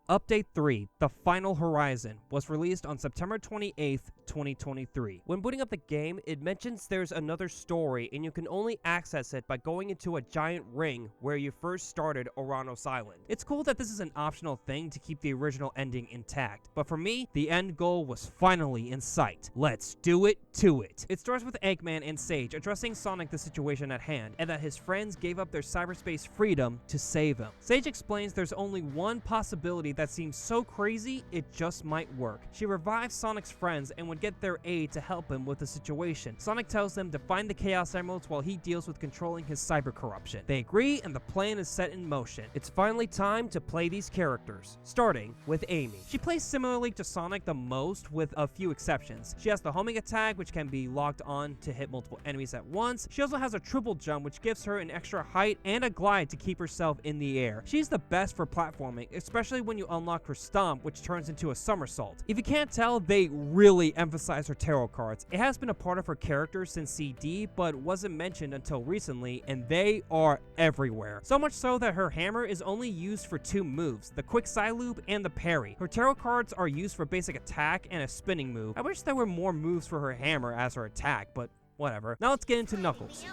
S1: Update 3, The Final Horizon, was released on September 28th, 2023. When booting up the game, it mentions there's another story and you can only access it by going into a giant ring where you first started Kronos Island. It's cool that this is an optional thing to keep the original ending intact, but for me, the end goal was finally in sight. Let's do it to it. It starts with Eggman and Sage addressing Sonic the situation at hand, and that his friends gave up their cyberspace freedom to save him. Sage explains there's only one possibility that seems so crazy it just might work. She revives Sonic's friends and would get their aid to help him with the situation. Sonic tells them to find the Chaos Emeralds while he deals with controlling his cyber corruption. They agree and the plan is set in motion. It's finally time to play these characters, starting with Amy. She plays similarly to Sonic the most with a few exceptions. She has the homing attack, which can be locked on to hit multiple enemies at once. She also has a triple jump, which gives her an extra height and a glide to keep herself in the air. She's the best for platforming, especially when you unlock her stomp, which turns into a somersault. If you can't tell, they really emphasize her tarot cards. It has been a part of her character since CD, but wasn't mentioned until recently, and they are everywhere. So much so that her hammer is only used for two moves, the quick side loop and the parry. Her tarot cards are used for basic attack and a spinning move. I wish there were more moves for her hammer as her attack, but whatever. Now let's get into Knuckles.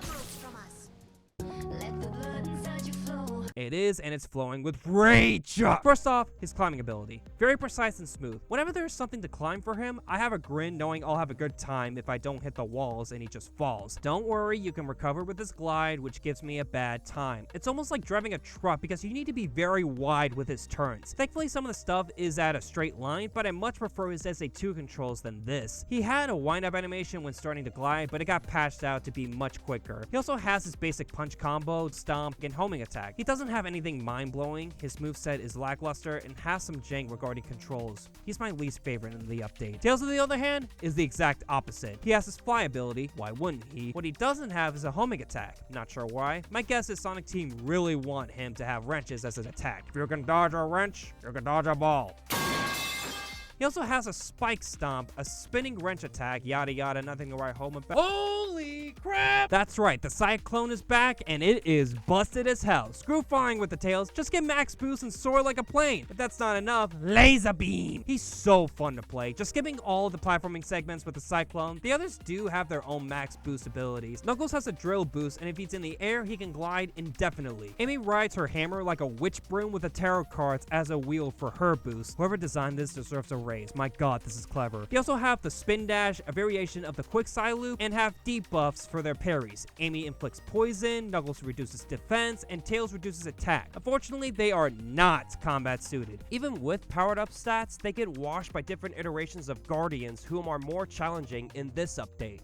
S3: Let the blood inside you flow.
S1: It is, and it's flowing with rage. First off, his climbing ability. Very precise and smooth. Whenever there's something to climb for him, I have a grin knowing I'll have a good time if I don't hit the walls and he just falls. Don't worry, you can recover with his glide, which gives me a bad time. It's almost like driving a truck because you need to be very wide with his turns. Thankfully, some of the stuff is at a straight line, but I much prefer his SA2 controls than this. He had a wind-up animation when starting to glide, but it got patched out to be much quicker. He also has his basic punch combo, stomp, and homing attack. He does doesn't have anything mind-blowing, his moveset is lackluster, and has some jank regarding controls. He's my least favorite in the update. Tails, on the other hand, is the exact opposite. He has his fly ability, why wouldn't he? What he doesn't have is a homing attack. Not sure why. My guess is Sonic Team really want him to have wrenches as an attack. If you can dodge a wrench, you can dodge a ball. He also has a spike stomp, a spinning wrench attack, yada yada, nothing to write home about. Holy crap! That's right, the Cyclone is back, and it is busted as hell. Screw flying with the Tails, just get max boost and soar like a plane. If that's not enough, laser beam! He's so fun to play, just skipping all the platforming segments with the Cyclone. The others do have their own max boost abilities. Knuckles has a drill boost, and if he's in the air, he can glide indefinitely. Amy rides her hammer like a witch broom with the tarot cards as a wheel for her boost. Whoever designed this deserves a raise. My god, this is clever. They also have the spin dash, a variation of the quick side loop, and have debuffs for their parries. Amy inflicts poison, Knuckles reduces defense, and Tails reduces attack. Unfortunately, they are not combat suited. Even with powered up stats, they get washed by different iterations of Guardians, whom are more challenging in this update.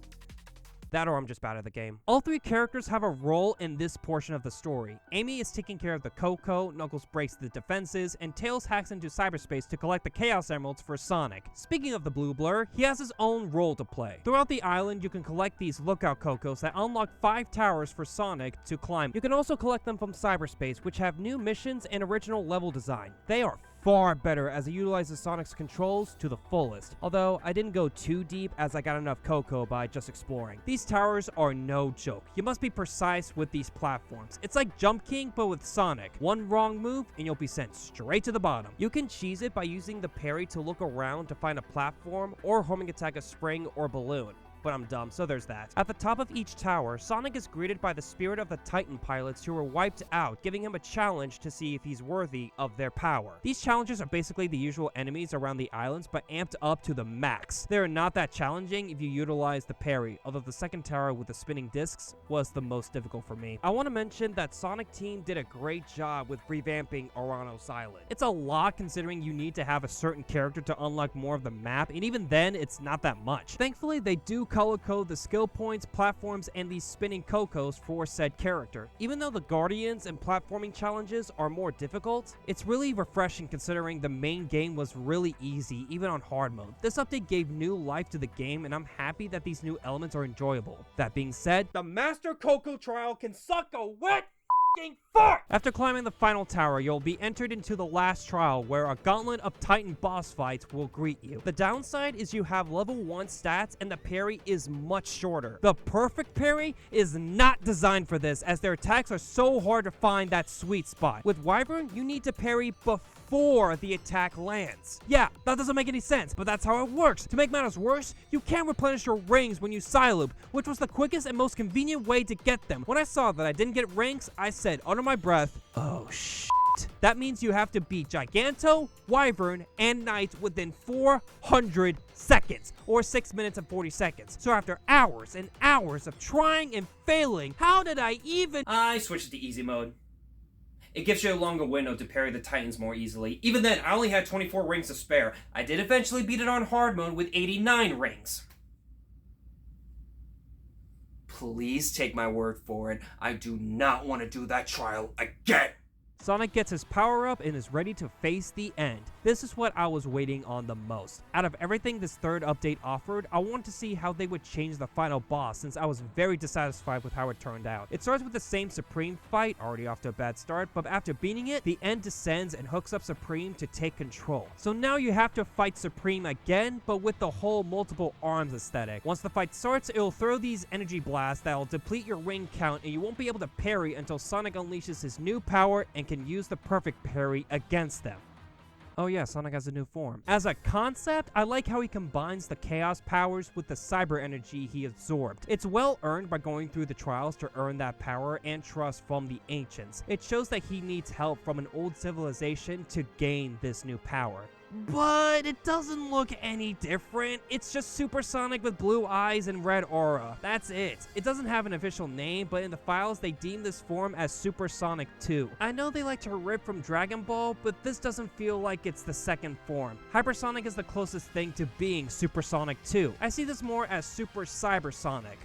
S1: That or I'm just bad at the game. All three characters have a role in this portion of the story. Amy is taking care of the Coco, Knuckles breaks the defenses, and Tails hacks into cyberspace to collect the Chaos Emeralds for Sonic. Speaking of the Blue Blur, he has his own role to play. Throughout the island, you can collect these Lookout Cocos that unlock 5 towers for Sonic to climb. You can also collect them from cyberspace, which have new missions and original level design. They are far better as it utilizes Sonic's controls to the fullest. Although, I didn't go too deep as I got enough Coco by just exploring. These towers are no joke. You must be precise with these platforms. It's like Jump King, but with Sonic. One wrong move, and you'll be sent straight to the bottom. You can cheese it by using the parry to look around to find a platform, or homing attack a spring or balloon. But I'm dumb, so there's that. At the top of each tower, Sonic is greeted by the spirit of the Titan pilots who were wiped out, giving him a challenge to see if he's worthy of their power. These challenges are basically the usual enemies around the islands, but amped up to the max. They are not that challenging if you utilize the parry, although the second tower with the spinning discs was the most difficult for me. I want to mention that Sonic Team did a great job with revamping Uranos Island. It's a lot considering you need to have a certain character to unlock more of the map, and even then, it's not that much. Thankfully, they do color code the skill points, platforms, and these spinning Cocos for said character. Even though the Guardians and platforming challenges are more difficult, it's really refreshing considering the main game was really easy, even on hard mode. This update gave new life to the game, and I'm happy that these new elements are enjoyable. That being said, the Master Coco trial can suck a wet fart! After climbing the final tower, you'll be entered into the last trial where a gauntlet of Titan boss fights will greet you. The downside is you have level 1 stats and the parry is much shorter. The perfect parry is not designed for this as their attacks are so hard to find that sweet spot. With Wyvern, you need to parry before the attack lands. Yeah, that doesn't make any sense, but that's how it works. To make matters worse, you can't replenish your rings when you side loop, which was the quickest and most convenient way to get them. When I saw that I didn't get rings, I said under my breath, oh shit. That means you have to beat Giganto, Wyvern, and Knight within 400 seconds, or 6 minutes and 40 seconds. So after hours and hours of trying and failing, how did I even—
S2: I switched to easy mode. It gives you a longer window to parry the Titans more easily. Even then, I only had 24 rings to spare. I did eventually beat it on hard mode with 89 rings. Please take my word for it. I do not want to do that trial again.
S1: Sonic gets his power up and is ready to face the end. This is what I was waiting on the most. Out of everything this third update offered, I wanted to see how they would change the final boss since I was very dissatisfied with how it turned out. It starts with the same Supreme fight, already off to a bad start, but after beating it, the end descends and hooks up Supreme to take control. So now you have to fight Supreme again, but with the whole multiple arms aesthetic. Once the fight starts, it'll throw these energy blasts that'll deplete your ring count and you won't be able to parry until Sonic unleashes his new power and can use the perfect parry against them. Oh yeah, Sonic has a new form. As a concept, I like how he combines the Chaos powers with the cyber energy he absorbed. It's well earned by going through the trials to earn that power and trust from the Ancients. It shows that he needs help from an old civilization to gain this new power. But it doesn't look any different. It's just Super Sonic with blue eyes and red aura. That's it. It doesn't have an official name, but in the files they deem this form as Super Sonic 2. I know they like to rip from Dragon Ball, but this doesn't feel like it's the second form. Hypersonic is the closest thing to being Super Sonic 2. I see this more as Super Cyber Sonic.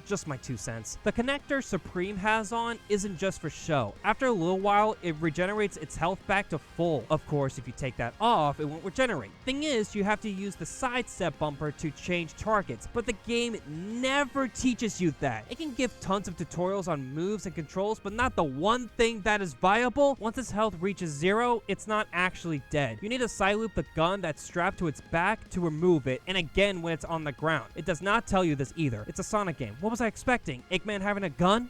S1: just my 2 cents. The connector Supreme has on isn't just for show. After a little while, it regenerates its health back to full. Of course, if you take that off, it won't regenerate. Thing is, you have to use the sidestep bumper to change targets, but the game never teaches you that. It can give tons of tutorials on moves and controls, but not the one thing that is viable. Once its health reaches 0, it's not actually dead. You need to side loop the gun that's strapped to its back to remove it, and again when it's on the ground. It does not tell you this either. It's a Sonic game. What was I expecting? Eggman having a gun?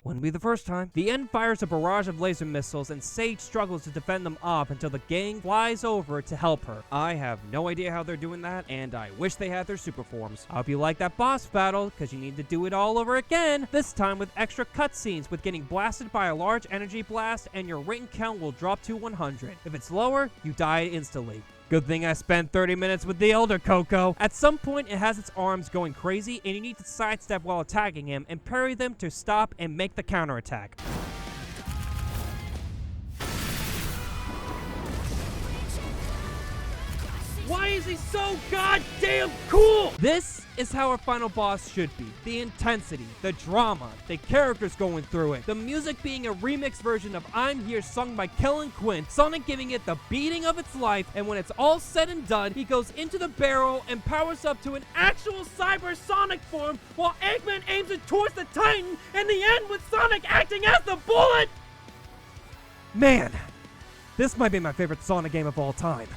S1: Wouldn't be the first time. The end fires a barrage of laser missiles and Sage struggles to defend them off until the gang flies over to help her. I have no idea how they're doing that, and I wish they had their super forms. I hope you like that boss battle, because you need to do it all over again, this time with extra cutscenes with getting blasted by a large energy blast and your ring count will drop to 100. If it's lower, you die instantly. Good thing I spent 30 minutes with the Elder Coco. At some point, it has its arms going crazy, and you need to sidestep while attacking him and parry them to stop and make the counterattack. Why is he so goddamn cool? This is how a final boss should be. The intensity, the drama, the characters going through it, the music being a remix version of I'm Here sung by Kellen Quinn, Sonic giving it the beating of its life, and when it's all said and done, he goes into the barrel and powers up to an actual Cyber Sonic form while Eggman aims it towards the Titan, and the end with Sonic acting as the bullet! Man, this might be my favorite Sonic game of all time.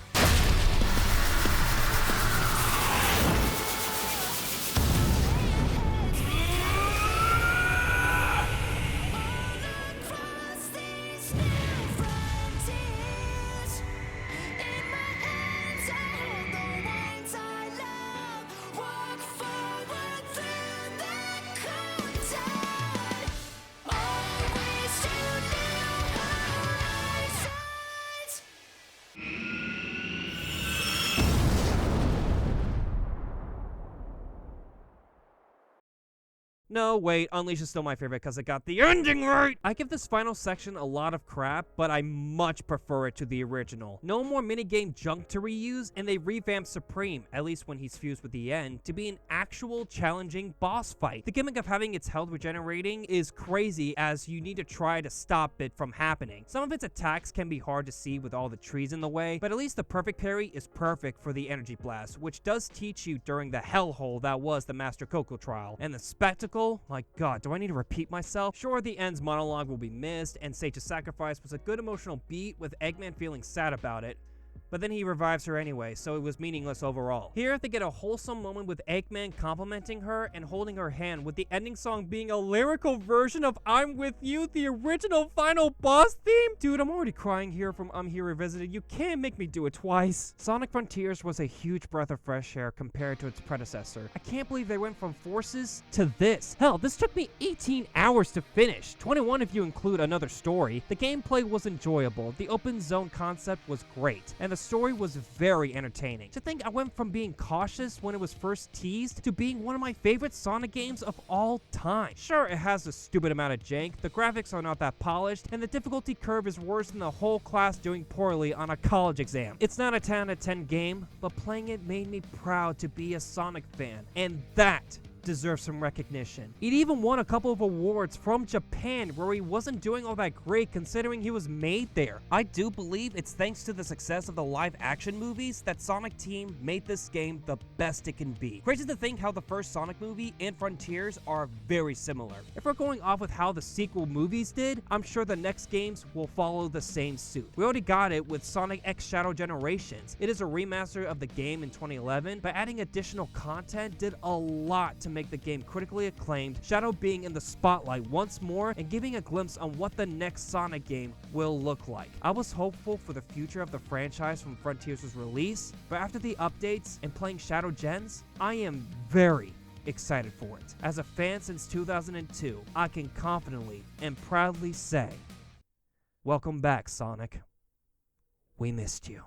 S1: No, wait, Unleash is still my favorite because it got the ending right! I give this final section a lot of crap, but I much prefer it to the original. No more minigame junk to reuse, and they revamped Supreme, at least when he's fused with the end, to be an actual challenging boss fight. The gimmick of having its health regenerating is crazy, as you need to try to stop it from happening. Some of its attacks can be hard to see with all the trees in the way, but at least the perfect parry is perfect for the energy blast, which does teach you during the hellhole that was the Master Coco trial. And the spectacle, my god, do I need to repeat myself? Sure, the end's monologue will be missed, and Sage's sacrifice was a good emotional beat with Eggman feeling sad about it, but then he revives her anyway, so it was meaningless overall. Here, they get a wholesome moment with Eggman complimenting her and holding her hand, with the ending song being a lyrical version of I'm With You, the original final boss theme? Dude, I'm already crying here from I'm Here Revisited. You can't make me do it twice. Sonic Frontiers was a huge breath of fresh air compared to its predecessor. I can't believe they went from Forces to this. Hell, this took me 18 hours to finish, 21 if you include another story. The gameplay was enjoyable, the open zone concept was great, and the story was very entertaining. To think I went from being cautious when it was first teased to being one of my favorite Sonic games of all time. Sure, it has a stupid amount of jank, the graphics are not that polished, and the difficulty curve is worse than the whole class doing poorly on a college exam. It's not a 10 out of 10 game, but playing it made me proud to be a Sonic fan, and that deserves some recognition. It even won a couple of awards from Japan, where he wasn't doing all that great considering he was made there. I do believe it's thanks to the success of the live action movies that Sonic Team made this game the best it can be. Crazy to think how the first Sonic movie and Frontiers are very similar. If we're going off with how the sequel movies did, I'm sure the next games will follow the same suit. We already got it with Sonic X Shadow Generations. It is a remaster of the game in 2011, but adding additional content did a lot to make the game critically acclaimed, Shadow being in the spotlight once more and giving a glimpse on what the next Sonic game will look like. I was hopeful for the future of the franchise from Frontiers' release, but after the updates and playing Shadow Gens, I am very excited for it. As a fan since 2002, I can confidently and proudly say, welcome back, Sonic. We missed you.